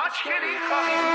աչքերի խաղի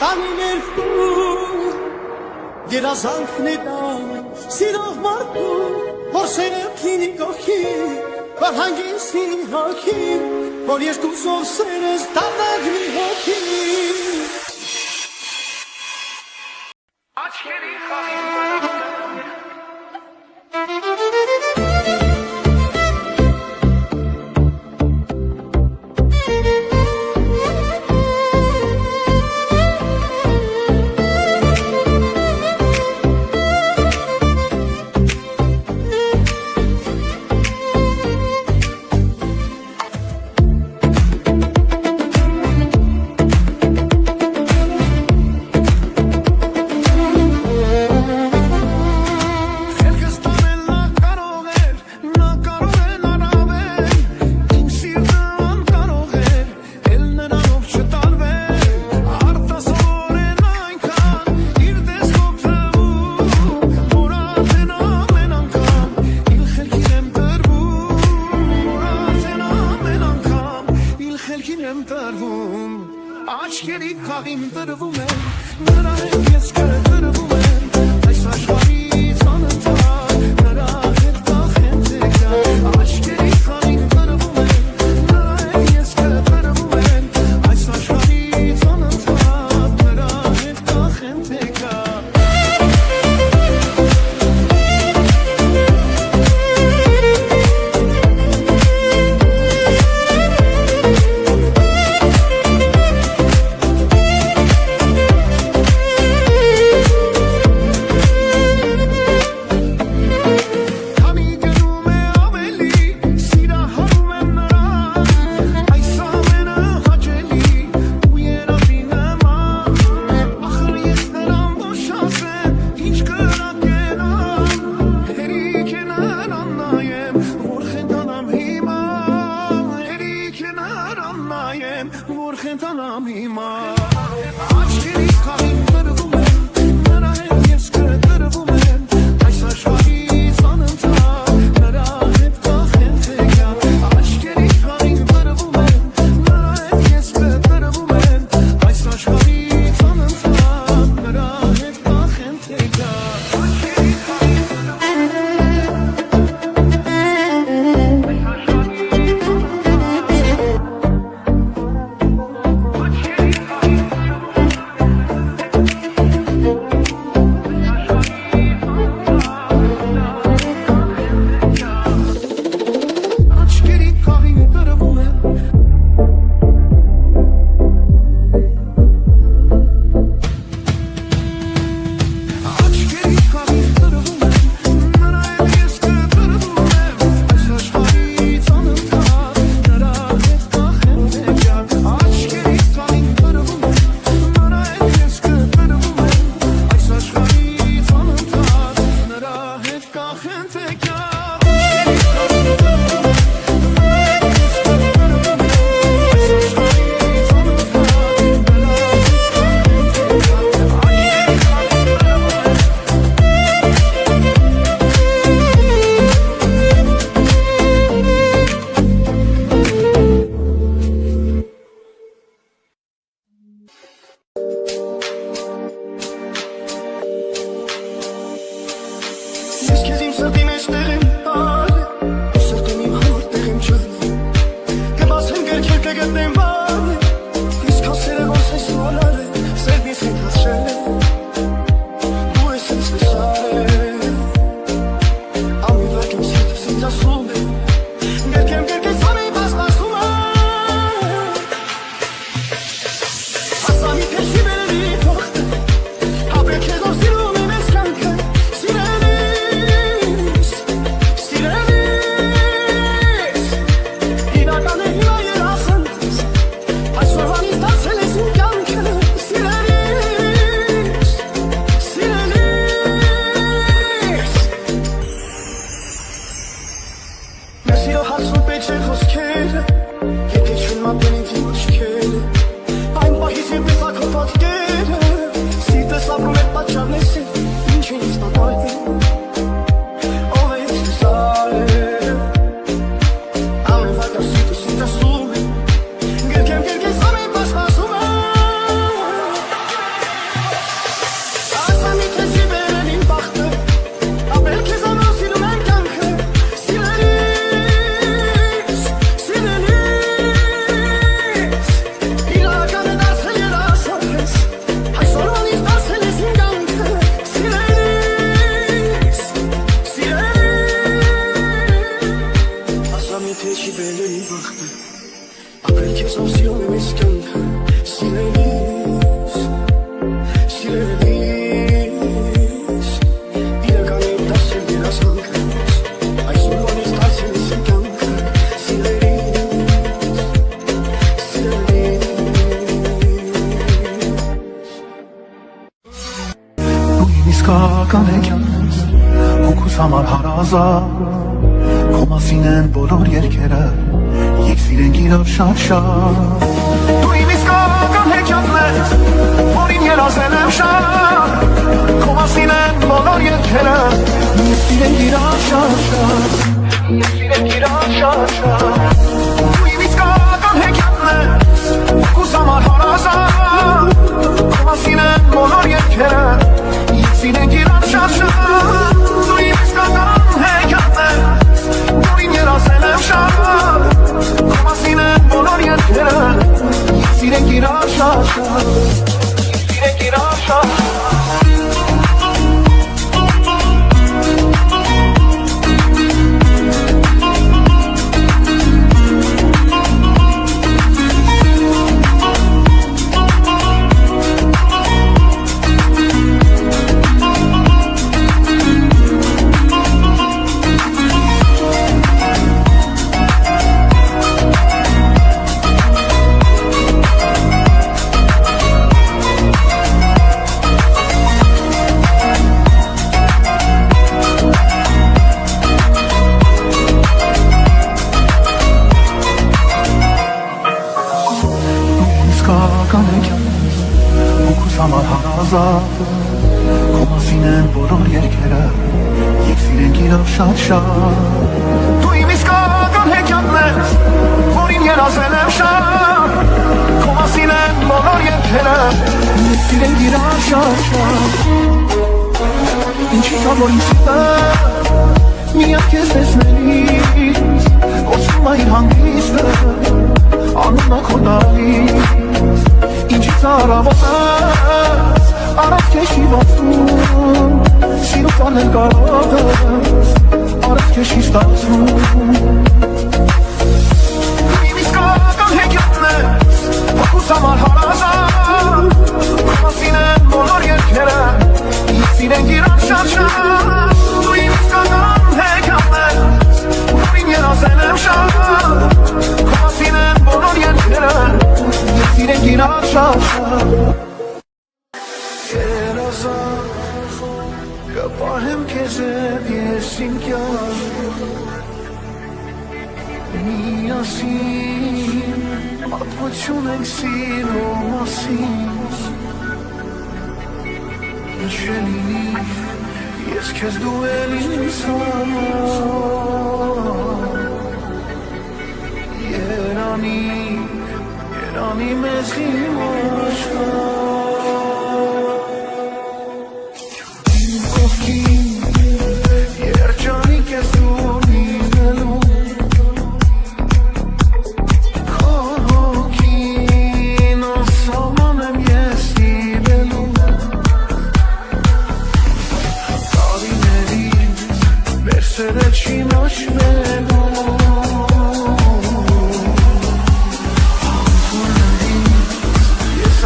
Տանիներու երազանքն է դա սիրող մարդու որ սերքին կողքի որ հանգիստին հոգի որ երկու սով սերս դառնի հոգի Աչքերի խաղին Աչքերի խաղին տրվում եմ, նրա հետ ես կտրվում եմ, այս աշխարհից անընդհատ, նրա հետ կախեմ տեկյալ, աչքերի խաղին տրվում եմ, նրա հետ ես կտրվում եմ, այս աշխարհից անընդհատ, նրա հետ կախեմ տեկյալ Որ խենթանամ հիմա Աչքերի խաղին տրվում եմ Նրա հետ ես կտրվում եմ Այս աշխարհից անընդհատ Նրա հետ կախեմ տեկյալ Աչքերի խաղին տրվում եմ Նրա հետ ես կտրվում եմ Այս աշխարհից անընդհատ Նրա հետ կախեմ տեկյալ Աչքերի խաղին իսկական հեքիաթ հոգուս համար հարազատ քո մասին են բոլոր երգերը Եկ սիրենք իրար շատ Դու իմ իսկական հեքիաթն ես որին երազել եմ շատ Քո մասին են բոլոր երգերը Եկ սիրենք իրար շատ Եկ սիրենք իրար շատ Դու իմ իսկական հեքիաթն ես հոգուս համար հարազատ Քո մասին են բոլոր երգերը Եկ սիրենք իրար շատ Դու իմ իսկական հեքիաթն ես որին երազել եմ շատ Քո մասին են բոլոր երգերը Եկ սիրենք իրար շատ Եկ սիրենք իրար շատ Հոգուս համար հարազատ Քո մասին են բոլոր երգերը Եկ սիրենք իրար շատ Դու իմ իսկական հեքիաթն ես որին երազել եմ շատ Քո մասին են բոլոր երգերը Եկ սիրենք իրար շատ Ինչի կա որ ինձ սիրտը միակ քեզ տեսնելիս Կորցնում է իր հանգիստը անունը քո տալիս Ինչից առավոտս Արած քեշի ոտում Սիրու կանել կարոտս Արած քեշի ստացում Իմ իսկական հեքիաթն ես Հոգուս համար հարազատ Քո մասին են բոլոր երգերը Եկ սիրենք իրար շատ Դու իմ իսկական հեքիաթն ես որին երազել եմ շատ Քո մասին են բոլոր երգերը Եկ սիրենք իրար շատ Երազան կպահեմ քեզ հետ ես իմ կյանքում Միասին պատմություն ենք սիրո մասին Ինչ լինի ես քեզ դու էլ ինձ համար Երանի մեզ իմ աշխարհ Իմ կողքին երջանիկ ես դու լինելու Քո հոգին անսահման եմ ես սիրելու Տարիներից մեր սերը չի մաշվելու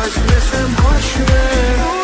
Այսպես եմ հաշվել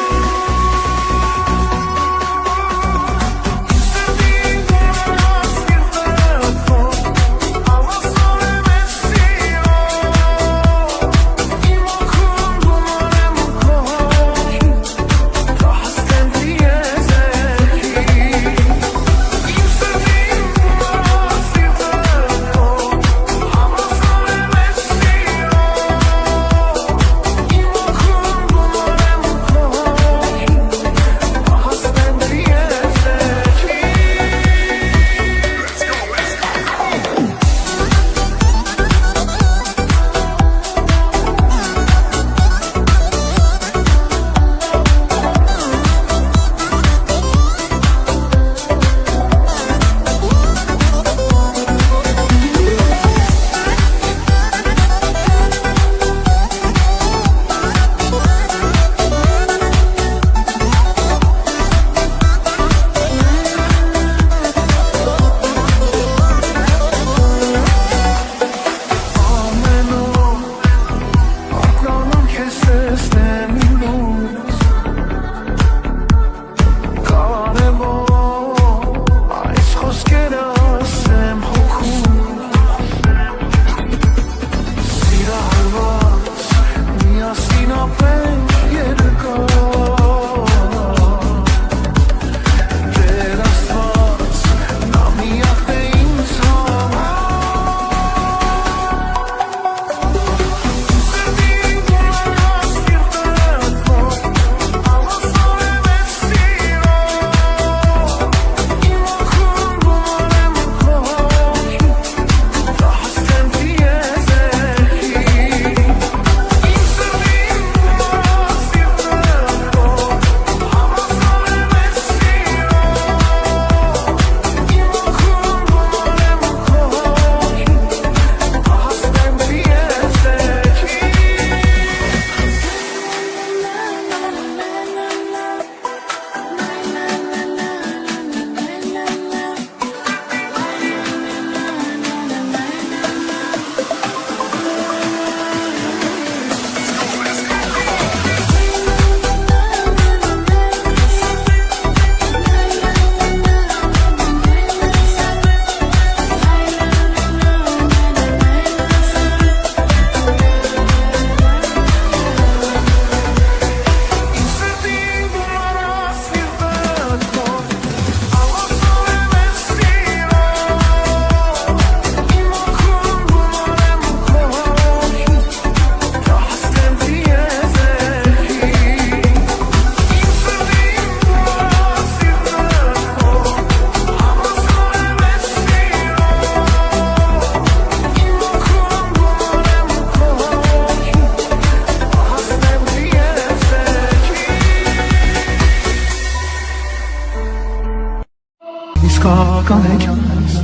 իսկական հեքիաթներ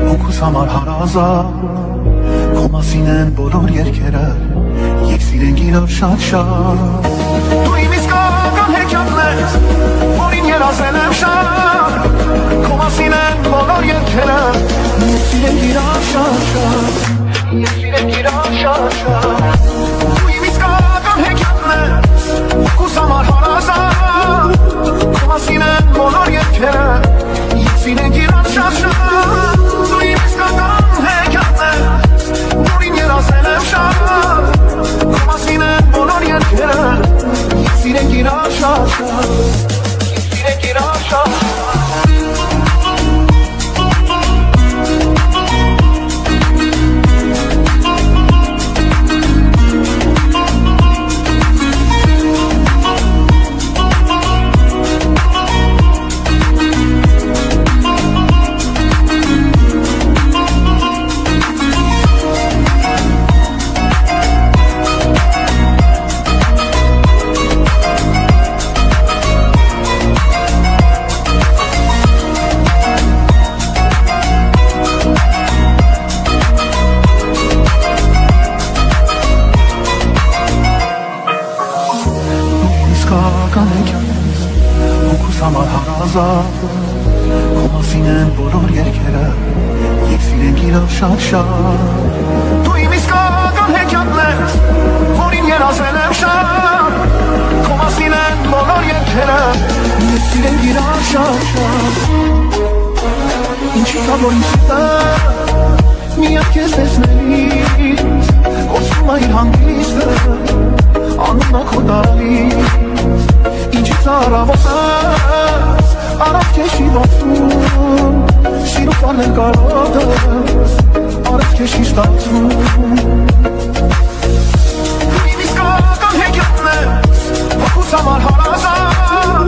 Հոգուս համար հարազատ Քո մասին են բոլոր երգերը Եկ սիրենք իրար շատ Դու իմ իսկական հեքիաթն ես Որին երազել եմ շատ Քո մասին են բոլոր երգերը Եկ սիրենք իրար շատ Եկ սիրենք իրար շատ Դու իմ իսկական հեքիաթն ես Հոգուս համար հարազատ Քո մասին են բոլոր երգերը Եկ սիրենք իրար շատ Դու իմ իսկական հեքիաթն ես Որին երազել եմ շատ Քո մասին են բոլոր երգերը Եկ սիրենք իրար շատ Եկ սիրենք իրար շատ Հոգուս համար հարազատ Քո մասին են բոլոր երգերը Եկ սիրենք իրար շատ Դու իմ իսկական հեքիաթն ես Որին երազել եմ շատ Քո մասին են բոլոր երգերը Եկ սիրենք իրար շատ Ինչի կա որ իմ սիրտը Միակ ես տեսնելիս Կորսում է իր հանգիստը Անունը քո տալիս Ինչից առավոտս Արավ քեշի ոտում Սիրուկ անել կարոտս Արավ քեշի ստացում Դու իմ իսկական հեքիաթն ես Հոգուս համար հարազատ